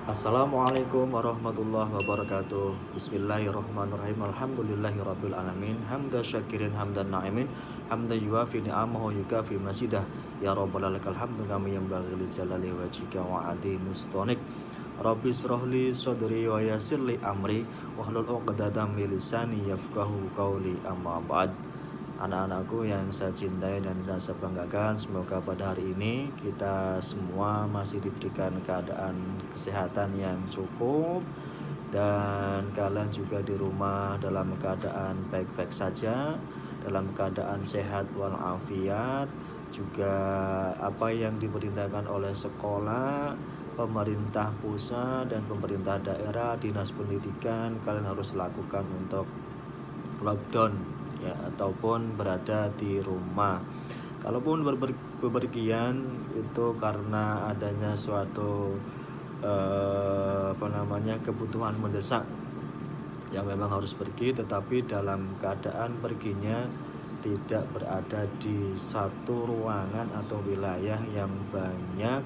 Assalamualaikum warahmatullahi wabarakatuh. Bismillahirrahmanirrahim. Alhamdulillahirabbil alamin. Hamda syakirin hamdan na'imin. Hamda yuafi ni'amahu yukafi masidah. Ya rabbal lakal hamdu kama yanbaghi li jalali wajhika wa adi mustonik. Rabbi srohli sodri wa yassirli amri wahlul 'uqdatam min lisani yafqahu qawli, amma ba'd. Anak-anakku yang saya cintai dan saya banggakan, semoga pada hari ini kita semua masih diberikan keadaan kesehatan yang cukup dan kalian juga di rumah dalam keadaan baik-baik saja, dalam keadaan sehat walafiat. Juga apa yang diperintahkan oleh sekolah, pemerintah pusat dan pemerintah daerah, dinas pendidikan, kalian harus lakukan untuk lockdown ya, ataupun berada di rumah. Kalaupun bepergian itu karena adanya suatu kebutuhan mendesak yang memang harus pergi, tetapi dalam keadaan perginya tidak berada di satu ruangan atau wilayah yang banyak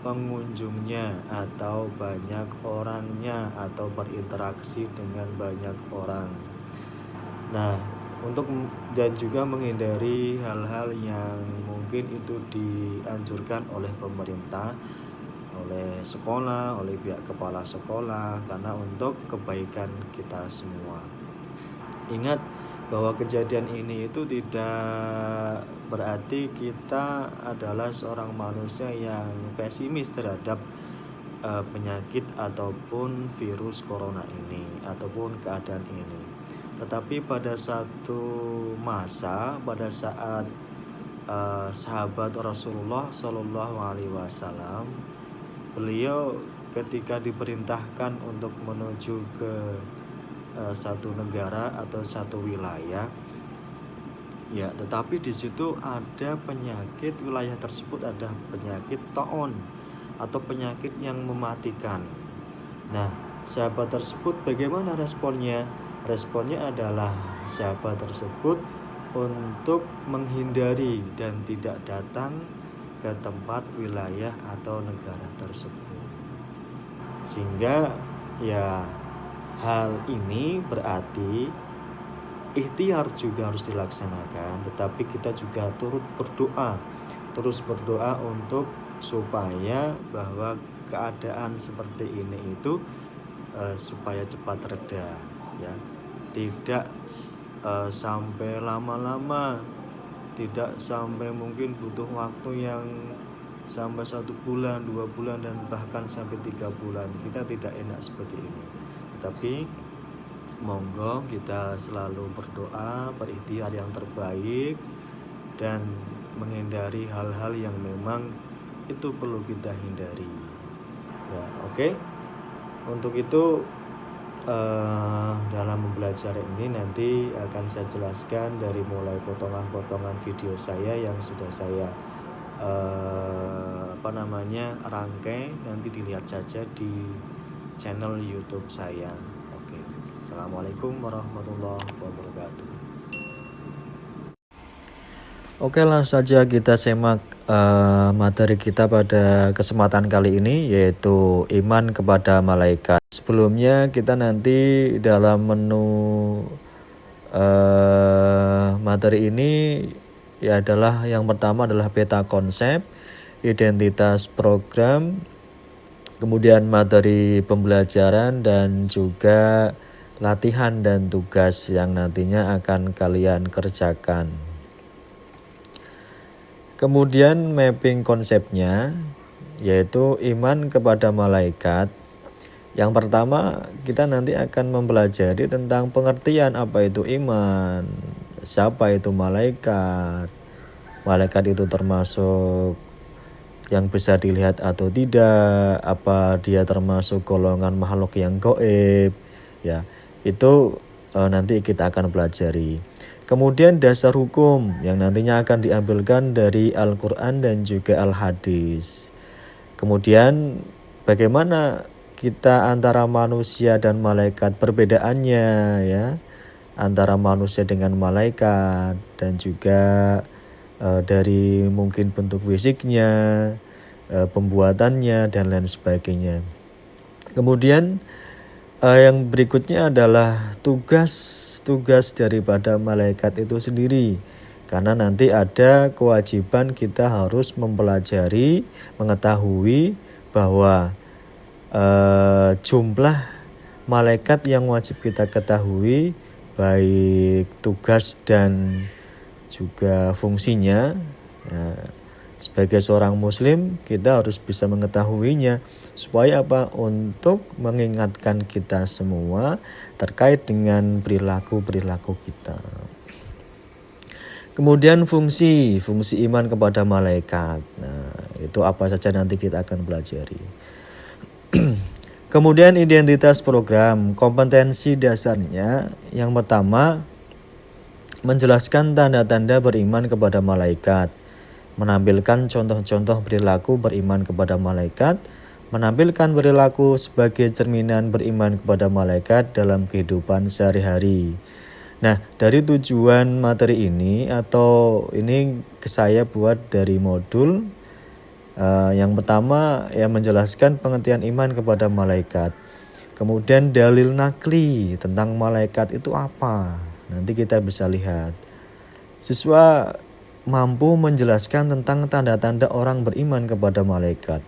pengunjungnya atau banyak orangnya atau berinteraksi dengan banyak orang. Nah, dan juga menghindari hal-hal yang mungkin itu dianjurkan oleh pemerintah, oleh sekolah, oleh pihak kepala sekolah, karena untuk kebaikan kita semua. Ingat bahwa kejadian ini itu tidak berarti kita adalah seorang manusia yang pesimis terhadap penyakit ataupun virus corona ini ataupun keadaan ini. Tetapi pada satu masa, pada saat sahabat Rasulullah Shallallahu Alaihi Wasallam, beliau ketika diperintahkan untuk menuju ke satu negara atau satu wilayah, ya, tetapi di situ ada penyakit, wilayah tersebut ada penyakit taun atau penyakit yang mematikan. Nah, sahabat tersebut bagaimana responnya? Responnya adalah sahabat tersebut untuk menghindari dan tidak datang ke tempat wilayah atau negara tersebut. Sehingga ya hal ini berarti ikhtiar juga harus dilaksanakan, tetapi kita juga terus berdoa untuk supaya bahwa keadaan seperti ini itu supaya cepat reda, ya, tidak sampai lama-lama, tidak sampai mungkin butuh waktu yang sampai 1 bulan, 2 bulan dan bahkan sampai 3 bulan. Kita tidak enak seperti ini, tetapi monggo kita selalu berdoa, berikhtiar yang terbaik dan menghindari hal-hal yang memang itu perlu kita hindari, ya. Oke. Untuk itu dalam belajar ini nanti akan saya jelaskan dari mulai potongan-potongan video saya yang sudah saya rangkai, nanti dilihat saja di channel YouTube saya. Oke. Assalamualaikum warahmatullahi wabarakatuh. Oke, langsung saja kita simak materi kita pada kesempatan kali ini, yaitu iman kepada malaikat. Sebelumnya kita nanti dalam menu materi ini ya adalah yang pertama adalah peta konsep, identitas program, kemudian materi pembelajaran dan juga latihan dan tugas yang nantinya akan kalian kerjakan. Kemudian mapping konsepnya yaitu iman kepada malaikat. Yang pertama kita nanti akan mempelajari tentang pengertian apa itu iman, siapa itu malaikat, malaikat itu termasuk yang bisa dilihat atau tidak, apa dia termasuk golongan makhluk yang gaib, ya, itu nanti kita akan pelajari. Kemudian dasar hukum yang nantinya akan diambilkan dari Al-Quran dan juga Al-Hadis. Kemudian bagaimana kita antara manusia dan malaikat, perbedaannya, ya, antara manusia dengan malaikat, dan juga dari mungkin bentuk fisiknya, pembuatannya dan lain sebagainya. Kemudian yang berikutnya adalah tugas daripada malaikat itu sendiri. Karena nanti ada kewajiban kita harus mempelajari, mengetahui bahwa jumlah malaikat yang wajib kita ketahui, baik tugas dan juga fungsinya. Sebagai seorang muslim kita harus bisa mengetahuinya. Supaya apa? Untuk mengingatkan kita semua terkait dengan perilaku-perilaku kita. Kemudian fungsi iman kepada malaikat. Nah, itu apa saja nanti kita akan pelajari. Kemudian identitas program, kompetensi dasarnya. Yang pertama, menjelaskan tanda-tanda beriman kepada malaikat, menampilkan contoh-contoh perilaku beriman kepada malaikat, menampilkan perilaku sebagai cerminan beriman kepada malaikat dalam kehidupan sehari-hari. Nah, dari tujuan materi ini atau ini saya buat dari modul yang pertama ya menjelaskan pengertian iman kepada malaikat. Kemudian dalil nakli tentang malaikat itu apa? Nanti kita bisa lihat. Siswa mampu menjelaskan tentang tanda-tanda orang beriman kepada malaikat.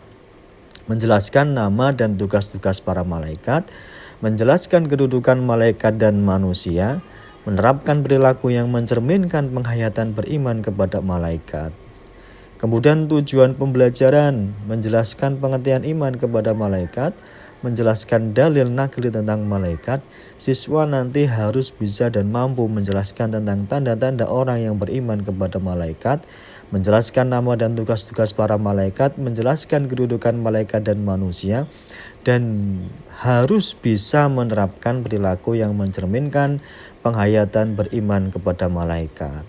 Menjelaskan nama dan tugas-tugas para malaikat, menjelaskan kedudukan malaikat dan manusia, menerapkan perilaku yang mencerminkan penghayatan beriman kepada malaikat. Kemudian tujuan pembelajaran, menjelaskan pengertian iman kepada malaikat, menjelaskan dalil nakli tentang malaikat. Siswa nanti harus bisa dan mampu menjelaskan tentang tanda-tanda orang yang beriman kepada malaikat, menjelaskan nama dan tugas-tugas para malaikat, menjelaskan kedudukan malaikat dan manusia, dan harus bisa menerapkan perilaku yang mencerminkan penghayatan beriman kepada malaikat.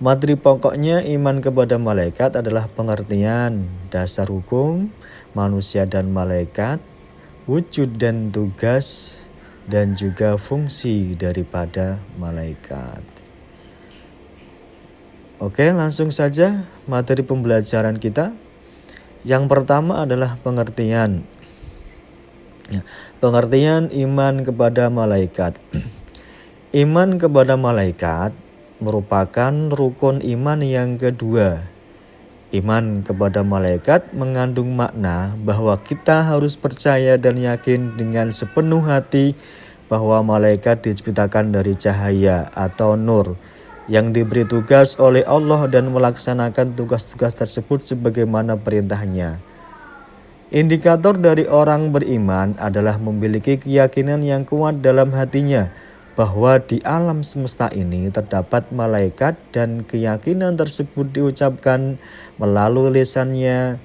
Materi pokoknya iman kepada malaikat adalah pengertian dasar hukum, manusia dan malaikat, wujud dan tugas, dan juga fungsi daripada malaikat. Oke, langsung saja materi pembelajaran kita. Yang pertama adalah pengertian. Pengertian iman kepada malaikat. Iman kepada malaikat merupakan rukun iman yang kedua. Iman kepada malaikat mengandung makna bahwa kita harus percaya dan yakin dengan sepenuh hati bahwa malaikat diciptakan dari cahaya atau nur yang diberi tugas oleh Allah dan melaksanakan tugas-tugas tersebut sebagaimana perintahnya. Indikator dari orang beriman adalah memiliki keyakinan yang kuat dalam hatinya bahwa di alam semesta ini terdapat malaikat dan keyakinan tersebut diucapkan melalui lisannya.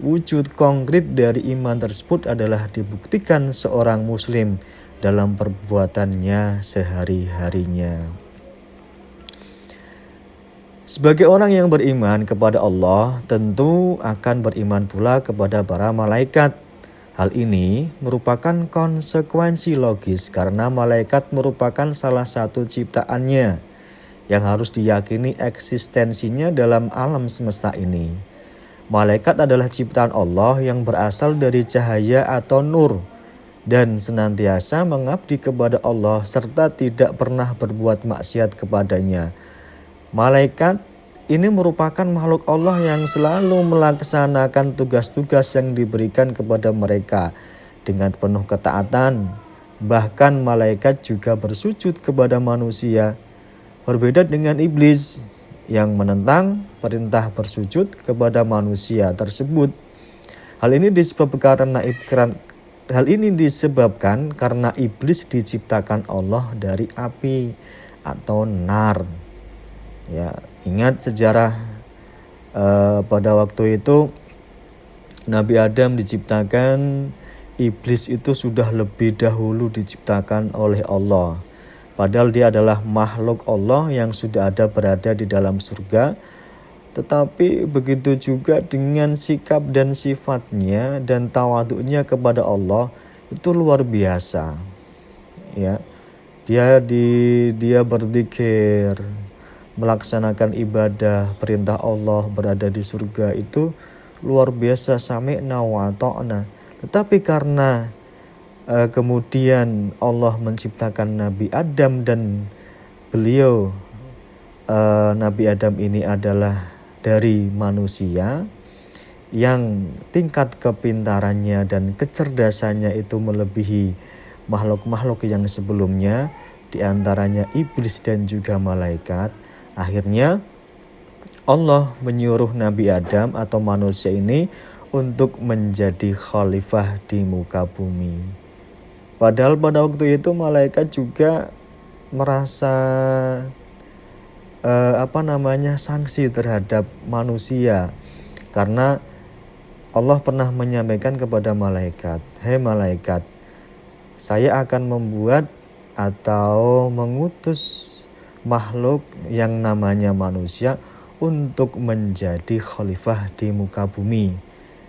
Wujud konkret dari iman tersebut adalah dibuktikan seorang muslim dalam perbuatannya sehari-harinya. Sebagai orang yang beriman kepada Allah, tentu akan beriman pula kepada para malaikat. Hal ini merupakan konsekuensi logis karena malaikat merupakan salah satu ciptaannya yang harus diyakini eksistensinya dalam alam semesta ini. Malaikat adalah ciptaan Allah yang berasal dari cahaya atau nur dan senantiasa mengabdi kepada Allah serta tidak pernah berbuat maksiat kepadanya. Malaikat ini merupakan makhluk Allah yang selalu melaksanakan tugas-tugas yang diberikan kepada mereka dengan penuh ketaatan. Bahkan malaikat juga bersujud kepada manusia. Berbeda dengan iblis yang menentang perintah bersujud kepada manusia tersebut. Hal ini disebabkan karena iblis diciptakan Allah dari api atau nar. Ya, ingat sejarah pada waktu itu Nabi Adam diciptakan, iblis itu sudah lebih dahulu diciptakan oleh Allah. Padahal dia adalah makhluk Allah yang sudah ada berada di dalam surga. Tetapi begitu juga dengan sikap dan sifatnya dan tawaduknya kepada Allah itu luar biasa. Ya, dia berzikir, melaksanakan ibadah, perintah Allah, berada di surga itu luar biasa, sami'na wa ata'na. Tetapi karena kemudian Allah menciptakan Nabi Adam dan beliau Nabi Adam ini adalah dari manusia yang tingkat kepintarannya dan kecerdasannya itu melebihi makhluk-makhluk yang sebelumnya, diantaranya iblis dan juga malaikat. Akhirnya Allah menyuruh Nabi Adam atau manusia ini untuk menjadi khalifah di muka bumi. Padahal pada waktu itu malaikat juga merasa sanksi terhadap manusia, karena Allah pernah menyampaikan kepada malaikat, "Hei malaikat, saya akan membuat atau mengutus makhluk yang namanya manusia untuk menjadi khalifah di muka bumi.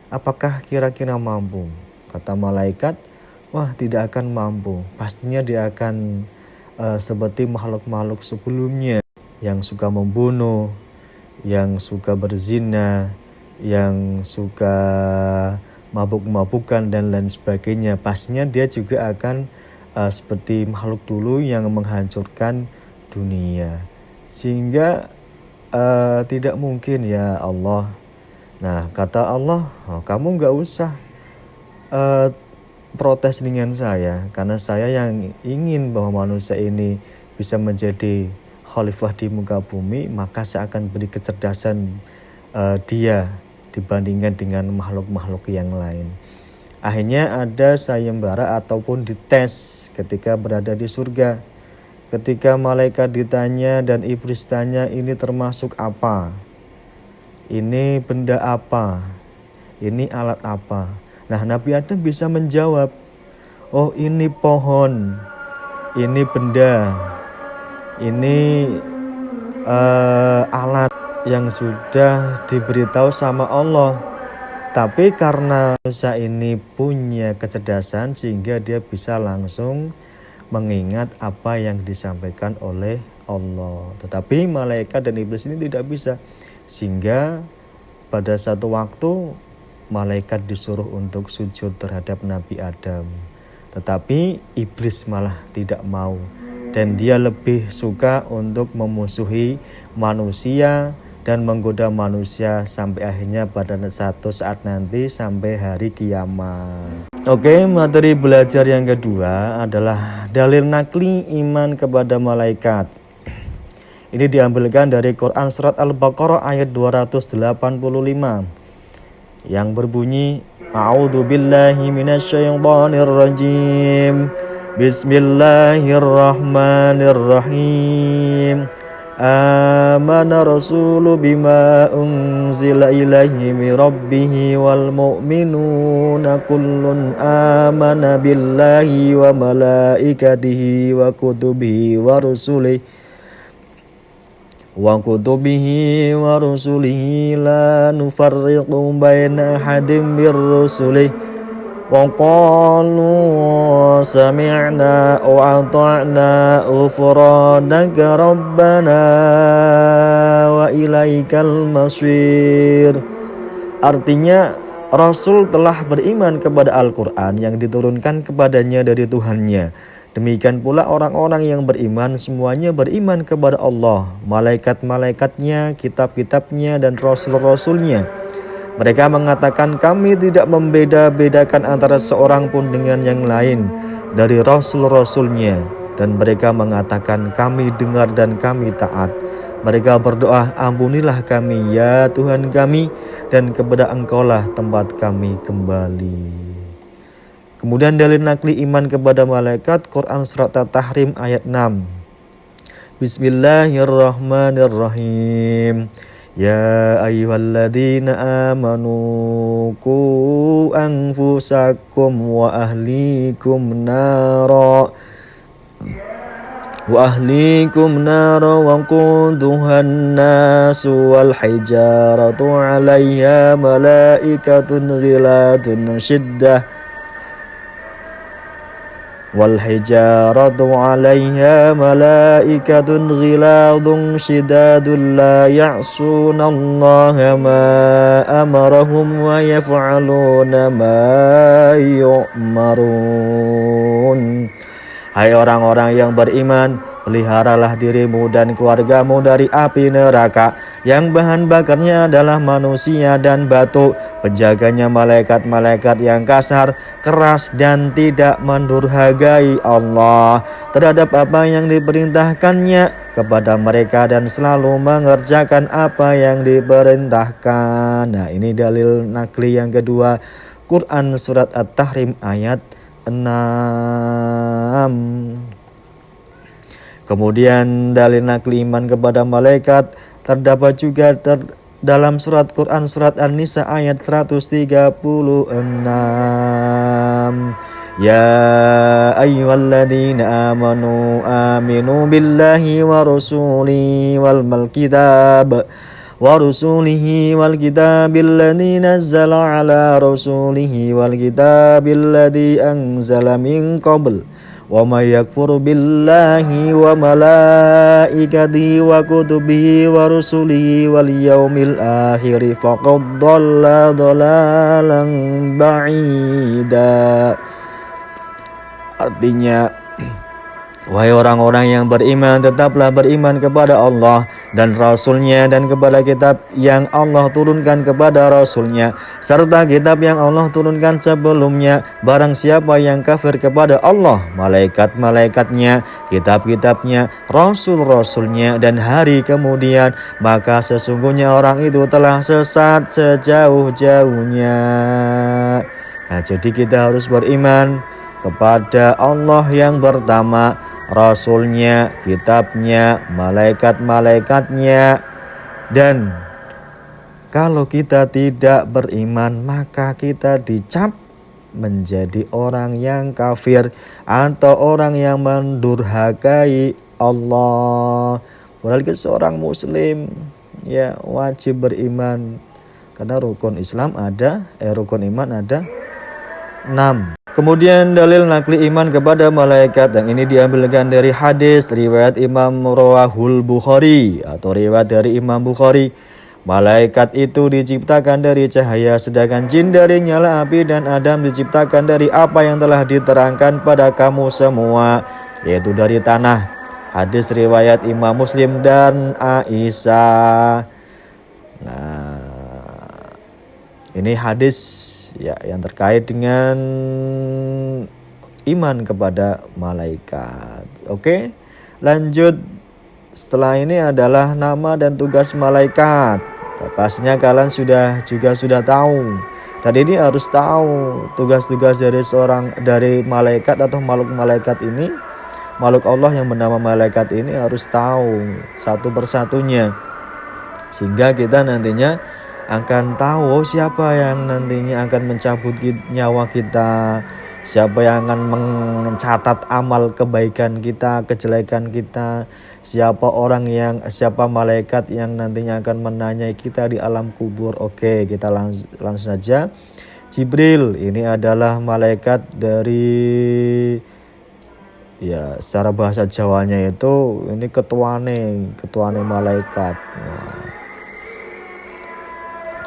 Apakah kira-kira mampu?" Kata malaikat, "Wah, tidak akan mampu. Pastinya dia akan seperti makhluk-makhluk sebelumnya, yang suka membunuh, yang suka berzina, yang suka mabuk-mabukan dan lain sebagainya. Pastinya dia juga akan seperti makhluk dulu yang menghancurkan dunia. Sehingga tidak mungkin ya Allah." Nah, kata Allah, "Kamu gak usah protes dengan saya, karena saya yang ingin bahwa manusia ini bisa menjadi khalifah di muka bumi, maka saya akan beri kecerdasan dia dibandingkan dengan makhluk-makhluk yang lain." Akhirnya ada sayembara ataupun dites ketika berada di surga. Ketika malaikat ditanya dan iblis tanya, "Ini termasuk apa? Ini benda apa? Ini alat apa?" Nah, Nabi Adam bisa menjawab, "Oh, ini pohon, ini benda, ini alat yang sudah diberitahu sama Allah." Tapi karena manusia ini punya kecerdasan sehingga dia bisa langsung mengingat apa yang disampaikan oleh Allah. Tetapi malaikat dan iblis ini tidak bisa. Sehingga pada satu waktu malaikat disuruh untuk sujud terhadap Nabi Adam. Tetapi iblis malah tidak mau. Dan dia lebih suka untuk memusuhi manusia dan menggoda manusia sampai akhirnya pada satu saat nanti sampai hari kiamat. Oke, materi belajar yang kedua adalah dalil nakli iman kepada malaikat. Ini diambilkan dari Quran surat Al-Baqarah ayat 285 yang berbunyi, "A'udzu billahi minasyaitonir rajim. Bismillahirrahmanirrahim. Amana rasulu bima unzila ilaihi min rabbih wal mu'minuna kullun amana billahi wa malaikatihi wa kutubihi wa rusulihi la nufarriqu baina ahadin mir rusulihi wa qalu sami'na wa ata'na ghufranaka rabbana wa ilaikal masir." Artinya, Rasul telah beriman kepada Al-Quran yang diturunkan kepadanya dari Tuhannya. Demikian pula orang-orang yang beriman semuanya beriman kepada Allah, malaikat-malaikatnya, kitab-kitabnya, dan rasul-rasulnya. Mereka mengatakan, "Kami tidak membeda-bedakan antara seorang pun dengan yang lain dari rasul-rasulnya." Dan mereka mengatakan, "Kami dengar dan kami taat." Mereka berdoa, "Ampunilah kami ya Tuhan kami, dan kepada Engkaulah tempat kami kembali." Kemudian dalil nakli iman kepada malaikat, Quran surat At-Tahrim ayat 6. Bismillahirrahmanirrahim. "Ya ayyuhalladzina amanu qu anfusakum wa ahlikum nara wa quduhan nasu wal hijaratu 'alaiha malaikatun ghiladun syiddah والحجارة عليها ملائكة غلاظ شداد لا يعصون الله ما أمرهم ويفعلون ما يؤمرون. Hai orang-orang yang beriman, peliharalah dirimu dan keluargamu dari api neraka yang bahan bakarnya adalah manusia dan batu. Penjaganya malaikat-malaikat yang kasar, keras dan tidak mendurhakai Allah terhadap apa yang diperintahkannya kepada mereka dan selalu mengerjakan apa yang diperintahkan. Nah, ini dalil nakli yang kedua, Quran surat At-Tahrim ayat 6. Kemudian dalil nakli iman kepada malaikat terdapat juga dalam surat Quran surat An-Nisa ayat 136. Ya ayyuhalladzina amanu aminu billahi wa rasulihi wal kitab ورسوله والكتاب الذي نزل على رسوله والكتاب الذي أنزل من قبل ومن يكفر بالله وملائكته وكتبه ورسله واليوم الآخر فقد ضل ضلالا بعيدا. Artinya, wahai orang-orang yang beriman, tetaplah beriman kepada Allah dan Rasul-Nya dan kepada kitab yang Allah turunkan kepada Rasul-Nya serta kitab yang Allah turunkan sebelumnya. Barang siapa yang kafir kepada Allah, malaikat-malaikatnya, kitab-kitabnya, Rasul-Rasul-Nya dan hari kemudian, maka sesungguhnya orang itu telah sesat sejauh-jauhnya. Nah, jadi kita harus beriman kepada Allah yang pertama, Rasul-Nya, kitabnya, malaikat-malaikatnya. Dan kalau kita tidak beriman, maka kita dicap menjadi orang yang kafir atau orang yang mendurhakai Allah. Padahal seorang muslim ya wajib beriman karena rukun Islam ada, rukun iman ada 6. Kemudian dalil nakli iman kepada malaikat yang ini diambilkan dari hadis riwayat Imam Rawahul Bukhari atau riwayat dari Imam Bukhari. Malaikat itu diciptakan dari cahaya, sedangkan jin dari nyala api, dan Adam diciptakan dari apa yang telah diterangkan pada kamu semua, yaitu dari tanah. Hadis riwayat Imam Muslim dan Aisyah. Nah, ini hadis ya yang terkait dengan iman kepada malaikat. Oke, lanjut. Setelah ini adalah nama dan tugas malaikat. Pastinya kalian sudah tahu. Dan ini harus tahu tugas-tugas dari malaikat atau makhluk malaikat ini, makhluk Allah yang bernama malaikat ini harus tahu satu persatunya, sehingga kita nantinya akan tahu siapa yang nantinya akan mencabut nyawa kita, siapa yang akan mencatat amal kebaikan kita, kejelekan kita, siapa malaikat yang nantinya akan menanyai kita di alam kubur. Oke, kita langsung saja. Jibril ini adalah malaikat dari, ya secara bahasa Jawanya itu ini ketuane malaikat. Nah,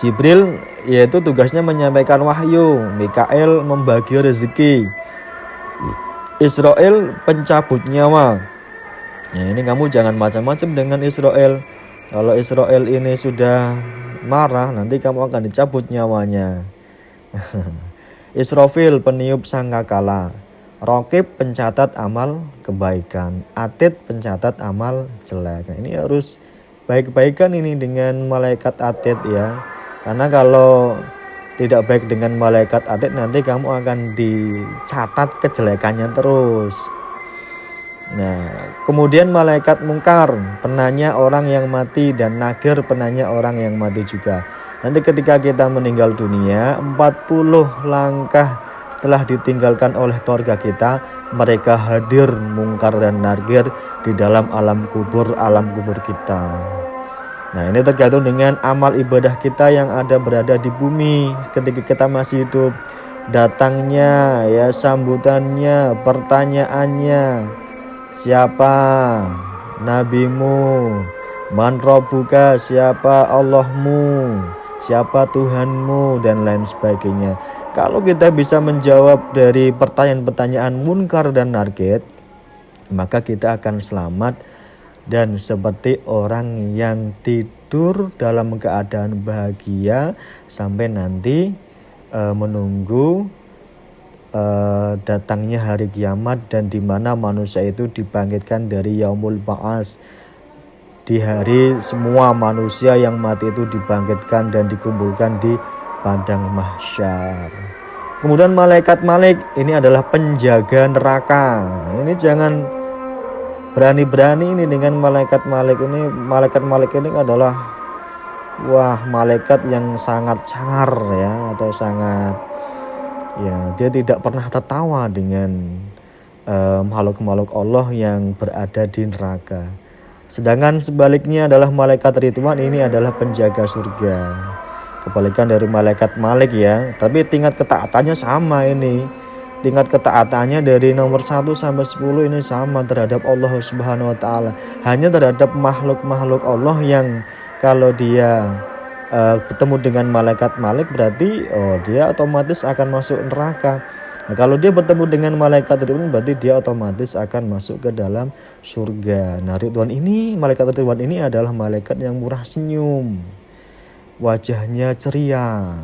Jibril yaitu tugasnya menyampaikan wahyu, Mikael membagi rezeki, Israel pencabut nyawa. Nah, ini kamu jangan macam-macam dengan Israel. Kalau Israel ini sudah marah, nanti kamu akan dicabut nyawanya. Israfil peniup sangkakala, Raqib pencatat amal kebaikan, Atid pencatat amal jelek. Nah, ini harus baik-baikan ini dengan malaikat Atid ya. Karena kalau tidak baik dengan malaikat Atid, nanti kamu akan dicatat kejelekannya terus. Nah, kemudian malaikat Mungkar, penanya orang yang mati, dan Nakir, penanya orang yang mati juga. Nanti ketika kita meninggal dunia, 40 langkah setelah ditinggalkan oleh keluarga kita, mereka hadir Mungkar dan Nakir di dalam alam kubur kita. Nah, ini tergantung dengan amal ibadah kita yang berada di bumi ketika kita masih hidup. datangnya, ya sambutannya, pertanyaannya, siapa nabimu, man rabbuka, siapa Allahmu, siapa Tuhanmu, dan lain sebagainya. Kalau kita bisa menjawab dari pertanyaan-pertanyaan munkar dan nakir, maka kita akan selamat dan seperti orang yang tidur dalam keadaan bahagia sampai nanti menunggu datangnya hari kiamat, dan di mana manusia itu dibangkitkan dari yaumul ba'ats. Di hari semua manusia yang mati itu dibangkitkan dan dikumpulkan di padang mahsyar. Kemudian malaikat ini adalah penjaga neraka. Ini jangan berani-berani ini dengan malaikat ini. Malaikat ini adalah malaikat yang sangat sangar ya, atau sangat dia tidak pernah tertawa dengan makhluk-makhluk Allah yang berada di neraka. Sedangkan sebaliknya adalah malaikat Ridwan, ini adalah penjaga surga. Kebalikan dari malaikat ya, tapi tingkat ketaatannya sama ini. Tingkat ketaatannya dari nomor 1 sampai 10 ini sama terhadap Allah Subhanahu wa taala. Hanya terhadap makhluk-makhluk Allah yang kalau dia bertemu dengan malaikat berarti dia otomatis akan masuk neraka. Nah, kalau dia bertemu dengan malaikat Ridwan berarti dia otomatis akan masuk ke dalam surga. Nah, malaikat Ridwan ini adalah malaikat yang murah senyum, wajahnya ceria,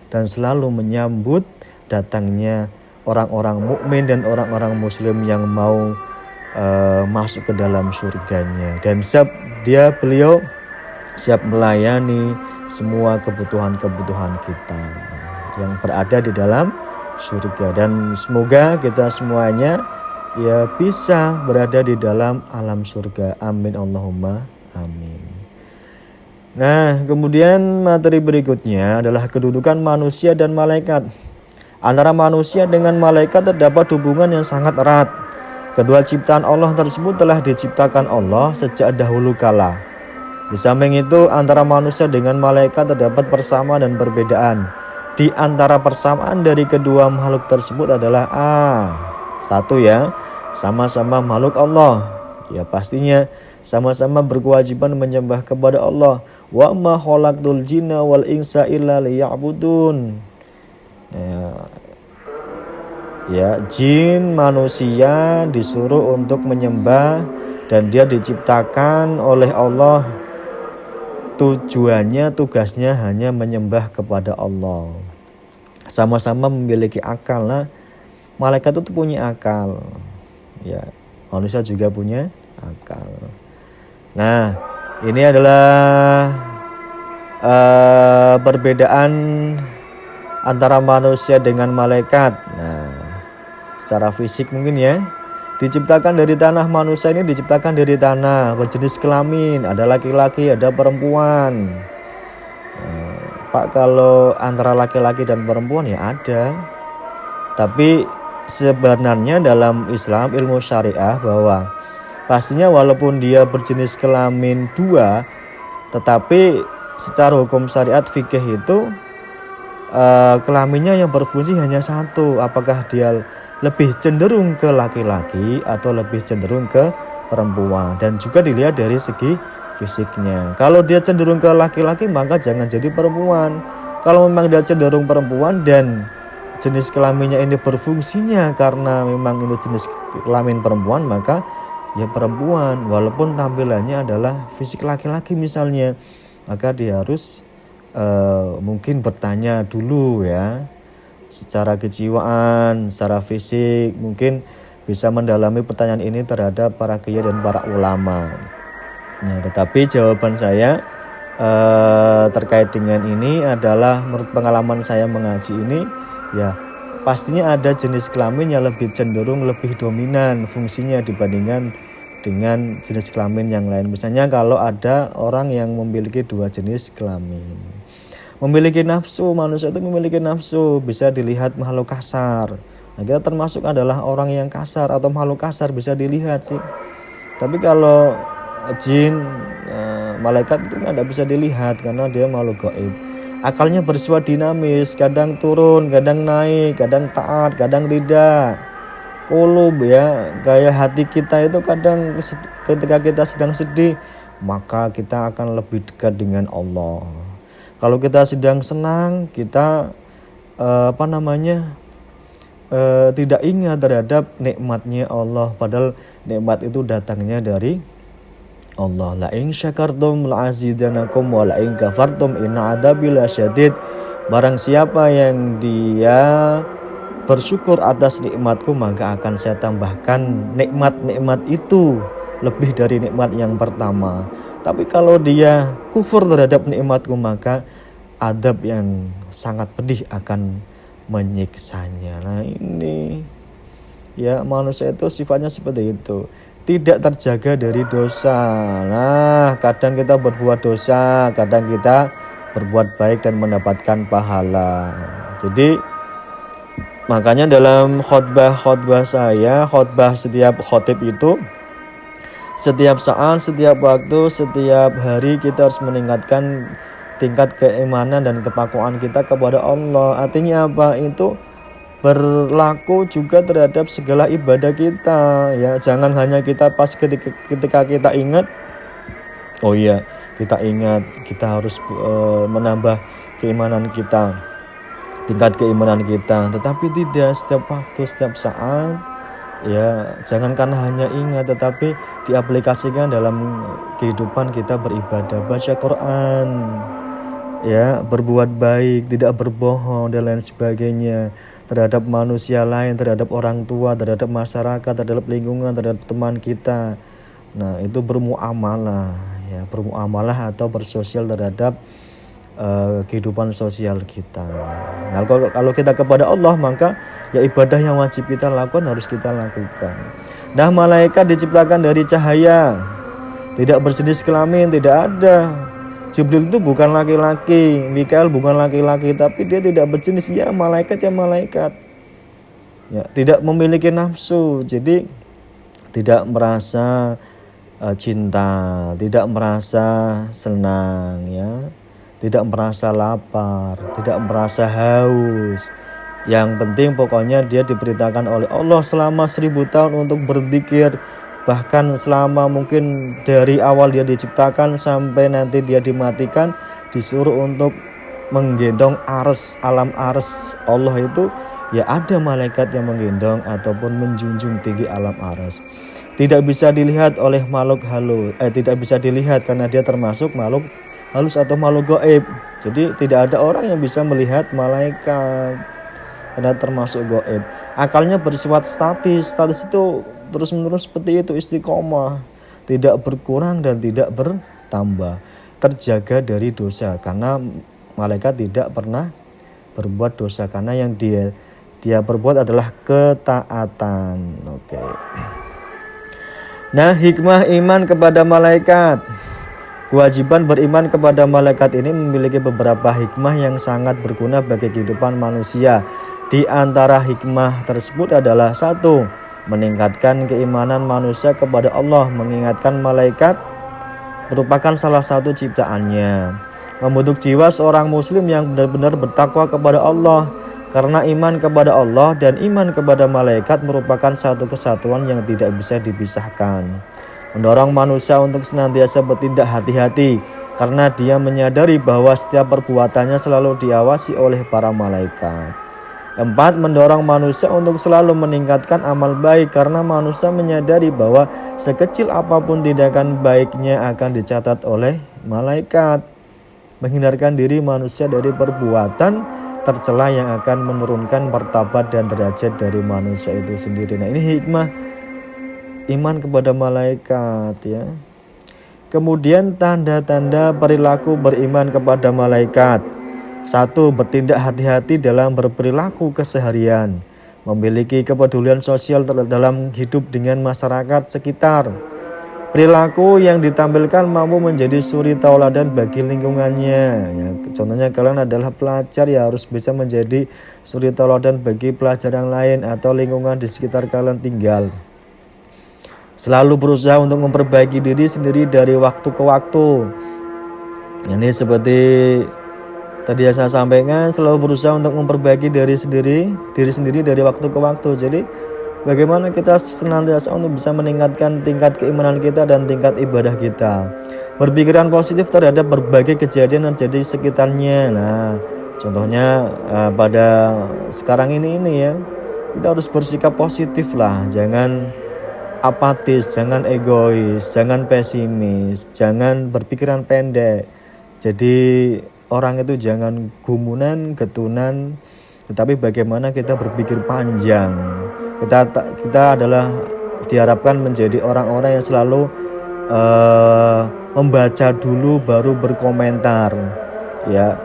dan selalu menyambut datangnya orang-orang mukmin dan orang-orang muslim yang mau masuk ke dalam surganya. Dan beliau siap melayani semua kebutuhan-kebutuhan kita yang berada di dalam surga. Dan semoga kita semuanya ya bisa berada di dalam alam surga. Amin Allahumma amin. Nah, kemudian materi berikutnya adalah kedudukan manusia dan malaikat. Antara manusia dengan malaikat terdapat hubungan yang sangat erat. Kedua ciptaan Allah tersebut telah diciptakan Allah sejak dahulu kala. Di samping itu, antara manusia dengan malaikat terdapat persamaan dan perbedaan. Di antara persamaan dari kedua makhluk tersebut adalah satu ya, sama-sama makhluk Allah. Ya pastinya sama-sama berkewajiban menyembah kepada Allah. Wa ma khalaqtul jinna wal insa illa liya'budun. Ya, jin manusia disuruh untuk menyembah, dan dia diciptakan oleh Allah. Tujuannya, tugasnya hanya menyembah kepada Allah. Sama-sama memiliki akal. Nah, malaikat itu punya akal. Ya, manusia juga punya akal. Nah, ini adalah perbedaan antara manusia dengan malaikat. Nah, secara fisik mungkin ya. Diciptakan dari tanah, manusia ini diciptakan dari tanah, berjenis kelamin, ada laki-laki, ada perempuan. Pak, kalau antara laki-laki dan perempuan ya ada. Tapi sebenarnya dalam Islam, ilmu syariah, bahwa pastinya walaupun dia berjenis kelamin 2, tetapi secara hukum syariat fikih itu kelaminnya yang berfungsi hanya 1. Apakah dia lebih cenderung ke laki-laki atau lebih cenderung ke perempuan, dan juga dilihat dari segi fisiknya. Kalau dia cenderung ke laki-laki maka jangan jadi perempuan. Kalau memang dia cenderung perempuan dan jenis kelaminnya ini berfungsinya karena memang ini jenis kelamin perempuan, maka ya perempuan. Walaupun tampilannya adalah fisik laki-laki misalnya, maka dia harus mungkin bertanya dulu ya, secara kejiwaan, secara fisik, mungkin bisa mendalami pertanyaan ini terhadap para kiai dan para ulama. Nah, tetapi jawaban saya terkait dengan ini adalah, menurut pengalaman saya mengaji ini, ya pastinya ada jenis kelamin yang lebih cenderung lebih dominan fungsinya dibandingkan dengan jenis kelamin yang lain. Misalnya kalau ada orang yang memiliki 2 jenis kelamin. Memiliki nafsu, manusia itu memiliki nafsu, bisa dilihat makhluk kasar. Nah, kita termasuk adalah orang yang kasar atau makhluk kasar, bisa dilihat sih. Tapi kalau jin, malaikat itu nggak bisa dilihat karena dia makhluk gaib. Akalnya bersifat dinamis, kadang turun, kadang naik, kadang taat, kadang tidak. Qulub ya, kayak hati kita itu kadang ketika kita sedang sedih, maka kita akan lebih dekat dengan Allah. Kalau kita sedang senang, kita tidak ingat terhadap nikmatnya Allah, padahal nikmat itu datangnya dari Allah. La in syakartum la azidanakum wa la in kafartum inna adzabi lasyadid. Barang siapa yang dia bersyukur atas nikmatku, maka akan saya tambahkan nikmat-nikmat itu lebih dari nikmat yang pertama. Tapi kalau dia kufur terhadap nikmatku, maka adab yang sangat pedih akan menyiksanya. Nah ini ya, manusia itu sifatnya seperti itu, tidak terjaga dari dosa. Nah kadang kita berbuat dosa, kadang kita berbuat baik dan mendapatkan pahala. Jadi makanya dalam khotbah saya, khotbah setiap khotib itu, setiap saat, setiap waktu, setiap hari kita harus meningkatkan tingkat keimanan dan ketakwaan kita kepada Allah. Artinya apa? Itu berlaku juga terhadap segala ibadah kita ya. Jangan hanya kita pas ketika kita ingat, oh iya kita ingat kita harus menambah keimanan kita, tingkat keimanan kita, tetapi tidak setiap waktu, setiap saat ya. Jangan karena hanya ingat, tetapi diaplikasikan dalam kehidupan kita beribadah, baca Quran ya, berbuat baik, tidak berbohong dan lain sebagainya terhadap manusia lain, terhadap orang tua, terhadap masyarakat, terhadap lingkungan, terhadap teman kita. Nah itu bermuamalah ya, bermuamalah atau bersosial terhadap kehidupan sosial kita. Nah, kalau kita kepada Allah, maka ya ibadah yang wajib kita lakukan harus kita lakukan. Nah malaikat diciptakan dari cahaya, tidak berjenis kelamin, tidak ada. Jibril itu bukan laki-laki, Mikael bukan laki-laki, tapi dia tidak berjenis, ya malaikat ya malaikat. Ya, tidak memiliki nafsu, jadi tidak merasa cinta, tidak merasa senang ya, tidak merasa lapar, tidak merasa haus. Yang penting pokoknya dia diperintahkan oleh Allah selama 1000 tahun untuk berzikir. Bahkan selama mungkin dari awal dia diciptakan sampai nanti dia dimatikan, disuruh untuk menggendong ars, alam ars Allah itu ya, ada malaikat yang menggendong ataupun menjunjung tinggi alam ars. Tidak bisa dilihat oleh makhluk halus, tidak bisa dilihat karena dia termasuk makhluk halus atau makhluk gaib. Jadi tidak ada orang yang bisa melihat malaikat karena termasuk gaib. Akalnya bersifat statis itu terus menerus seperti itu, istiqomah, tidak berkurang dan tidak bertambah, terjaga dari dosa karena malaikat tidak pernah berbuat dosa, karena yang dia berbuat adalah ketaatan. Oke. Nah hikmah iman kepada malaikat. Kewajiban beriman kepada malaikat ini memiliki beberapa hikmah yang sangat berguna bagi kehidupan manusia. Di antara hikmah tersebut adalah 1. Meningkatkan keimanan manusia kepada Allah. Mengingatkan malaikat merupakan salah satu ciptaannya. Membentuk jiwa seorang muslim yang benar-benar bertakwa kepada Allah. Karena iman kepada Allah dan iman kepada malaikat merupakan satu kesatuan yang tidak bisa dipisahkan. Mendorong manusia untuk senantiasa bertindak hati-hati karena dia menyadari bahwa setiap perbuatannya selalu diawasi oleh para malaikat. 4. Mendorong manusia untuk selalu meningkatkan amal baik karena manusia menyadari bahwa sekecil apapun tindakan baiknya akan dicatat oleh malaikat. Menghindarkan diri manusia dari perbuatan tercela yang akan menurunkan martabat dan derajat dari manusia itu sendiri. Nah ini hikmah iman kepada malaikat ya. Kemudian tanda-tanda perilaku beriman kepada malaikat. 1. Bertindak hati-hati dalam berperilaku keseharian. Memiliki kepedulian sosial dalam hidup dengan masyarakat sekitar. Perilaku yang ditampilkan mampu menjadi suri tauladan bagi lingkungannya ya. Contohnya kalian adalah pelajar ya, harus bisa menjadi suri tauladan bagi pelajar yang lain atau lingkungan di sekitar kalian tinggal. Selalu berusaha untuk memperbaiki diri sendiri dari waktu ke waktu. Ini seperti tadi yang saya sampaikan, selalu berusaha untuk memperbaiki diri sendiri dari waktu ke waktu. Jadi bagaimana kita senantiasa untuk bisa meningkatkan tingkat keimanan kita dan tingkat ibadah kita. Berpikiran positif terhadap berbagai kejadian yang terjadi di sekitarnya. Nah, contohnya pada sekarang ini ya, kita harus bersikap positif lah. Jangan apatis, jangan egois, jangan pesimis, jangan berpikiran pendek. Jadi orang itu jangan gumunan, getunan, tetapi bagaimana kita berpikir panjang. Kita adalah diharapkan menjadi orang-orang yang selalu membaca dulu baru berkomentar. Ya,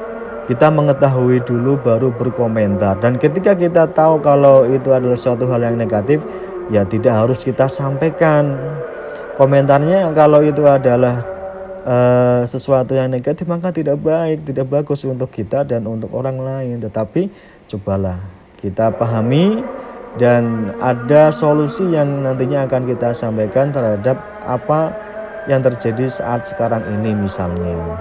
kita mengetahui dulu baru berkomentar. Dan ketika kita tahu kalau itu adalah suatu hal yang negatif, ya tidak harus kita sampaikan komentarnya. Kalau itu adalah sesuatu yang negatif, maka tidak baik, tidak bagus untuk kita dan untuk orang lain. Tetapi cobalah kita pahami dan ada solusi yang nantinya akan kita sampaikan terhadap apa yang terjadi saat sekarang ini. Misalnya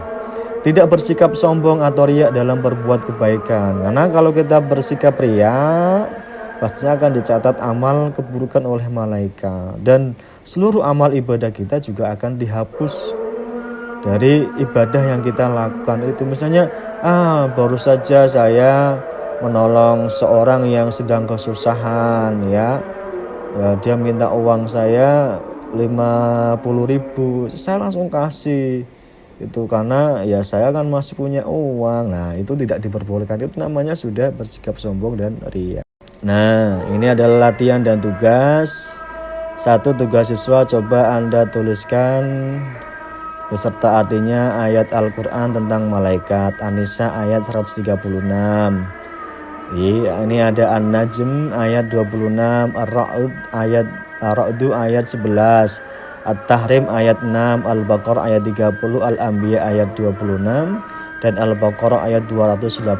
tidak bersikap sombong atau riak dalam berbuat kebaikan, karena kalau kita bersikap riak pasti akan dicatat amal keburukan oleh malaikat, dan seluruh amal ibadah kita juga akan dihapus dari ibadah yang kita lakukan itu. Misalnya baru saja saya menolong seorang yang sedang kesusahan, ya dia minta uang saya 50.000, saya langsung kasih itu karena ya saya kan masih punya uang. Nah, itu tidak diperbolehkan, itu namanya sudah bersikap sombong dan riya. Nah, ini adalah latihan dan tugas. Satu, tugas siswa, coba Anda tuliskan beserta artinya ayat Al-Quran tentang malaikat. An-Nisa ayat 136. Ini ada An-Najm ayat 26, Ar-Ra'du ayat 11, At-Tahrim ayat 6, Al-Baqarah ayat 30, Al-Anbiya ayat 26, dan Al-Baqarah ayat 285.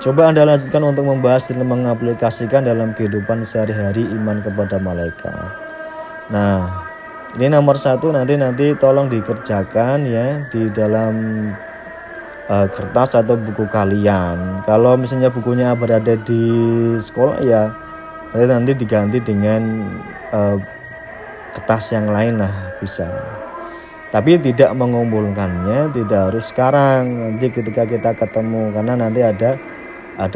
Coba Anda lanjutkan untuk membahas dan mengaplikasikan dalam kehidupan sehari-hari iman kepada malaikat. Nah, ini nomor 1, nanti tolong dikerjakan ya di dalam kertas atau buku kalian. Kalau misalnya bukunya berada di sekolah, ya nanti diganti dengan kertas yang lain lah, bisa. Tapi tidak mengumpulkannya, tidak harus sekarang, nanti ketika kita ketemu, karena nanti ada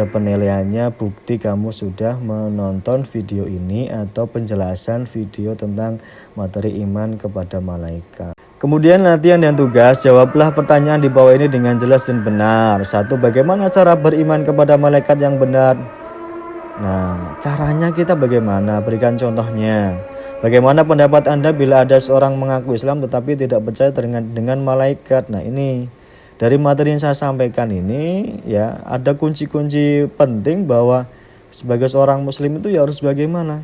penilaiannya, bukti kamu sudah menonton video ini atau penjelasan video tentang materi iman kepada malaikat. Kemudian latihan dan tugas, jawablah pertanyaan di bawah ini dengan jelas dan benar. 1. Bagaimana cara beriman kepada malaikat yang benar? Nah, caranya kita bagaimana? Berikan contohnya. Bagaimana pendapat Anda bila ada seorang mengaku Islam tetapi tidak percaya dengan malaikat? Nah, ini dari materi yang saya sampaikan ini ya, ada kunci-kunci penting bahwa sebagai seorang muslim itu ya harus bagaimana.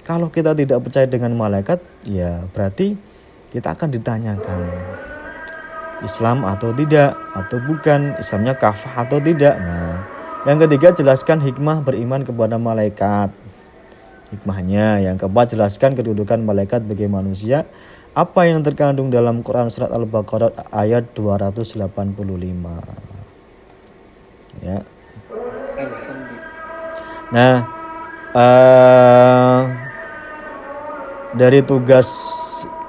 Kalau kita tidak percaya dengan malaikat, ya berarti kita akan ditanyakan Islam atau tidak, atau bukan, Islamnya kafah atau tidak. Nah, yang ketiga, jelaskan hikmah beriman kepada malaikat, hikmahnya. Yang keempat, jelaskan kedudukan malaikat bagi manusia, apa yang terkandung dalam Quran surat Al-Baqarah ayat 285. Ya. Nah, dari tugas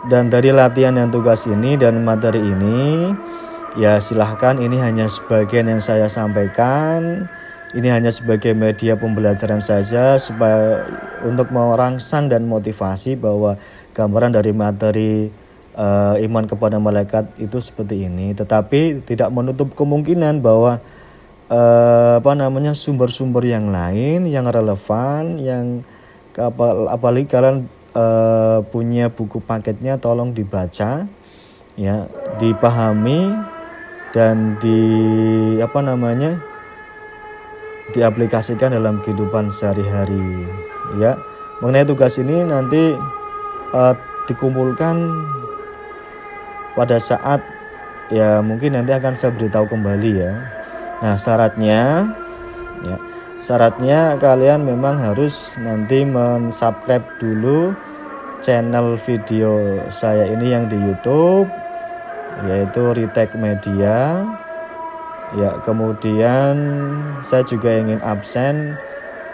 dan dari latihan dan tugas ini dan materi ini, ya silahkan, ini hanya sebagian yang saya sampaikan. Ini hanya sebagai media pembelajaran saja supaya untuk merangsang dan motivasi bahwa gambaran dari materi iman kepada malaikat itu seperti ini. Tetapi tidak menutup kemungkinan bahwa sumber-sumber yang lain yang relevan, yang apalagi kalian punya buku paketnya, tolong dibaca ya, dipahami dan diaplikasikan dalam kehidupan sehari-hari ya. Mengenai tugas ini nanti dikumpulkan pada saat ya, mungkin nanti akan saya beritahu kembali ya. Nah, syaratnya kalian memang harus nanti mensubscribe dulu channel video saya ini yang di YouTube, yaitu Retake Media. Ya, kemudian saya juga ingin absen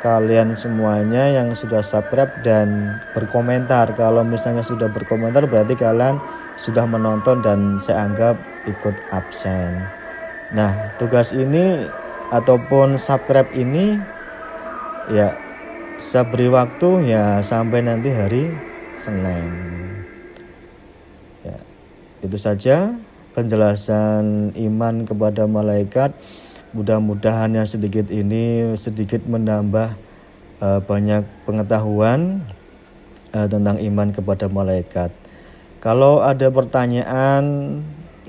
kalian semuanya yang sudah subscribe dan berkomentar. Kalau misalnya sudah berkomentar berarti kalian sudah menonton dan saya anggap ikut absen. Nah, tugas ini ataupun subscribe ini ya saya beri waktu ya sampai nanti hari Senin. Ya, itu saja penjelasan iman kepada malaikat. Mudah-mudahan yang sedikit ini sedikit menambah banyak pengetahuan tentang iman kepada malaikat. Kalau ada pertanyaan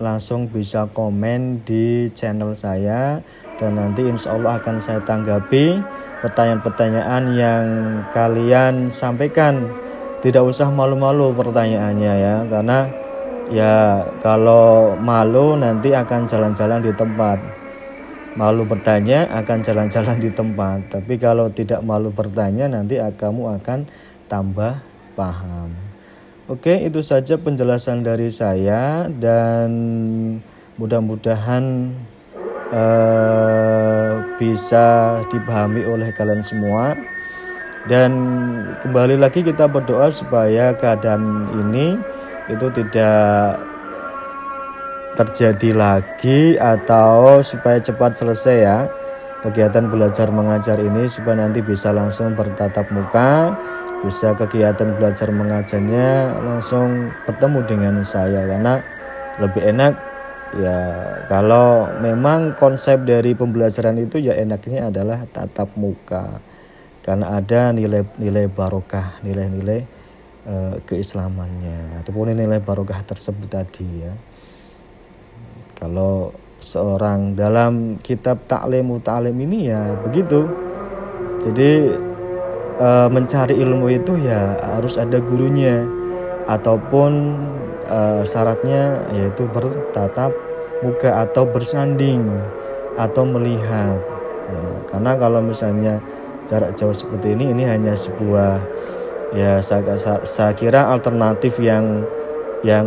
langsung bisa komen di channel saya dan nanti insya Allah akan saya tanggapi pertanyaan-pertanyaan yang kalian sampaikan. Tidak usah malu-malu pertanyaannya ya, karena ya kalau malu nanti akan jalan-jalan di tempat. Malu bertanya akan jalan-jalan di tempat. Tapi kalau tidak malu bertanya nanti kamu akan tambah paham. Oke, itu saja penjelasan dari saya dan mudah-mudahan bisa dipahami oleh kalian semua. Dan kembali lagi kita berdoa supaya keadaan ini itu tidak terjadi lagi atau supaya cepat selesai ya kegiatan belajar mengajar ini, supaya nanti bisa langsung bertatap muka, bisa kegiatan belajar mengajarnya langsung bertemu dengan saya, karena lebih enak ya kalau memang konsep dari pembelajaran itu ya enaknya adalah tatap muka, karena ada nilai-nilai barokah, nilai-nilai keislamannya ataupun nilai barokah tersebut tadi ya. Kalau seorang dalam kitab Ta'lim ini ya begitu. Jadi mencari ilmu itu ya harus ada gurunya ataupun syaratnya yaitu bertatap muka atau bersanding atau melihat. Ya, karena kalau misalnya jarak jauh seperti ini hanya sebuah ya saya kira alternatif yang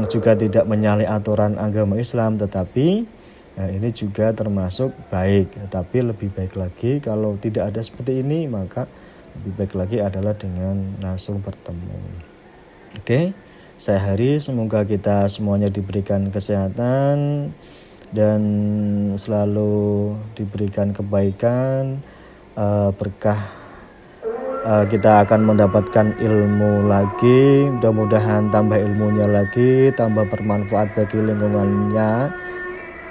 juga tidak menyalahi aturan agama Islam, tetapi ya ini juga termasuk baik. Tetapi lebih baik lagi kalau tidak ada seperti ini, maka lebih baik lagi adalah dengan langsung bertemu. Oke, saya hari semoga kita semuanya diberikan kesehatan dan selalu diberikan kebaikan, berkah. Kita akan mendapatkan ilmu lagi, mudah-mudahan tambah ilmunya lagi, tambah bermanfaat bagi lingkungannya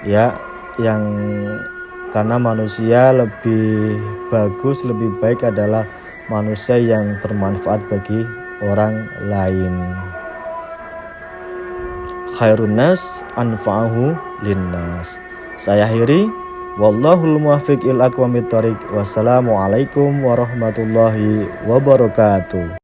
ya, yang karena manusia lebih bagus, lebih baik adalah manusia yang bermanfaat bagi orang lain. Khairun nas anfa'uhu linnas. Saya akhiri. Wallahul muwaffiq ila aqwamit thoriq. Wassalamualaikum warahmatullahi wabarakatuh.